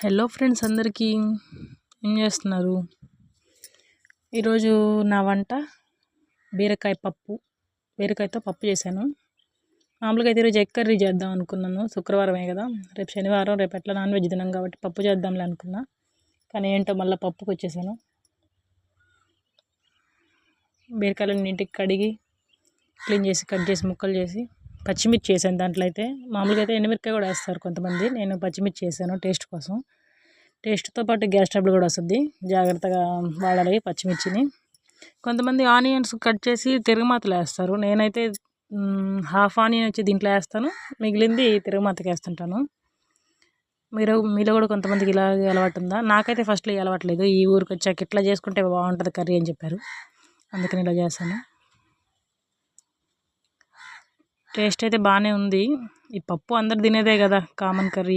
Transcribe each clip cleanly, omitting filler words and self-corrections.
Hello friends అందరికీ ఏం చేస్తున్నారు? ఈరోజు నా వంట బీరకాయతో పప్పు చేశాను. మామూలుగా అయితే ఈరోజు ఎగ్ కర్రీ చేద్దాం అనుకున్నాను. శుక్రవారమే కదా, రేపు శనివారం, రేపు ఎట్లా నాన్ వెజ్ తినాం కాబట్టి పప్పు చేద్దాంలే అనుకున్నా. కానీ ఏంటో మళ్ళీ పప్పుకి వచ్చేసాను. బీరకాయలను నీటికి కడిగి క్లీన్ చేసి కట్ చేసి ముక్కలు చేసి పచ్చిమిర్చి వేసాను. దాంట్లో అయితే మామూలుగా అయితే ఎండుమిరకాయ కూడా వేస్తారు కొంతమంది, నేను పచ్చిమిర్చి వేసాను టేస్ట్ కోసం. టేస్ట్తో పాటు గ్యాస్ ట్రబుల్ కూడా వస్తుంది, జాగ్రత్తగా వాడాలి పచ్చిమిర్చిని. కొంతమంది ఆనియన్స్ కట్ చేసి తిరగమాతలు వేస్తారు, నేనైతే హాఫ్ ఆనియన్ వచ్చి దీంట్లో వేస్తాను, మిగిలింది తిరగమాతకి వేస్తుంటాను. మీలో కూడా కొంతమందికి ఇలా అలవాటు ఉందా? నాకైతే ఫస్ట్లో అలవాట్లేదు, ఈ ఊరికి వచ్చాక ఇట్లా చేసుకుంటే బాగుంటుంది కర్రీ అని చెప్పారు, అందుకని ఇలా చేస్తాను. టేస్ట్ అయితే బాగానే ఉంది. ఈ పప్పు అందరు తినేదే కదా, కామన్ కర్రీ.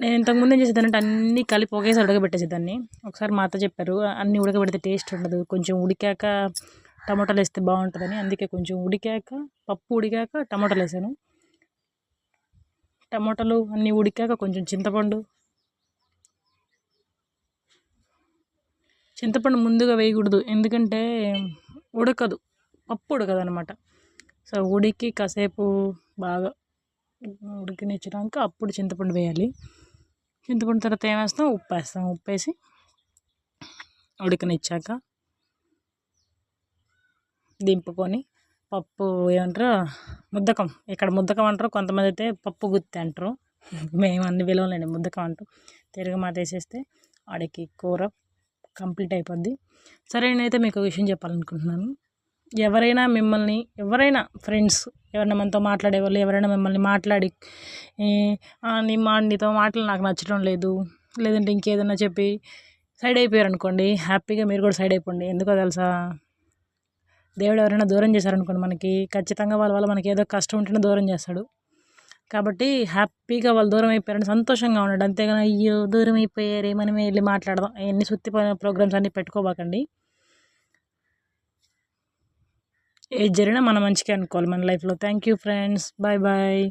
నేను ఇంతకుముందు ఏం చేసేదానంటే అన్నీ కలిపి ఒకేసారి ఉడకబెట్టేసేదాన్ని. ఒకసారి మా అత్త చెప్పారు, అన్నీ ఉడకబెడితే టేస్ట్ ఉండదు, కొంచెం ఉడికాక టమాటాలు వేస్తే బాగుంటుందని. అందుకే కొంచెం పప్పు ఉడికాక టమాటాలు వేసాను. టమాటాలు అన్నీ ఉడికాక కొంచెం చింతపండు ముందుగా వేయకూడదు, ఎందుకంటే పప్పు ఉడకదు అనమాట. సో ఉడికి కాసేపు బాగా ఉడికినిచ్చినాక అప్పుడు చింతపండు వేయాలి. చింతపండు తర్వాత ఏం వేస్తాం, ఉప్పు వేసి ఉడకనిచ్చాక దింపుకొని పప్పు ఏమంటారు, ముద్దకం, ఇక్కడ ముద్దకం అంటారు, కొంతమంది అయితే పప్పు గుత్తి అంటారు, మేము అన్ని విలువలేండి ముద్దకం అంటాం. తిరగమాత వేసేస్తే ఆడికి కూర కంప్లీట్ అయిపోద్ది. సరే, నేనైతే మీకు ఒక విషయం చెప్పాలనుకుంటున్నాను. ఎవరైనా ఫ్రెండ్స్ ఎవరైనా మనతో మాట్లాడేవాళ్ళు ఎవరైనా మిమ్మల్ని మాట్లాడి నీతో మాటలు నాకు నచ్చడం లేదు, లేదంటే ఇంకేదన్నా చెప్పి సైడ్ అయిపోయారు అనుకోండి, హ్యాపీగా మీరు కూడా సైడ్ అయిపోండి. ఎందుకో తెలుసా, దేవుడు ఎవరైనా దూరం చేశారనుకోండి మనకి, ఖచ్చితంగా వాళ్ళ వల్ల మనకి ఏదో కష్టం ఉంటేనే దూరం చేస్తాడు. కాబట్టి హ్యాపీగా వాళ్ళు దూరం అయిపోయారని సంతోషంగా ఉన్నాడు, అంతేగాని అయ్యో దూరం అయిపోయారే మనమే వెళ్ళి మాట్లాడదాం అవన్నీ సుత్తిపోయిన ప్రోగ్రామ్స్ అన్నీ పెట్టుకోబాకండి. ఏది జరిగినా మన మంచిగా అనుకోవాలి మన లైఫ్లో. Thank you friends, bye bye.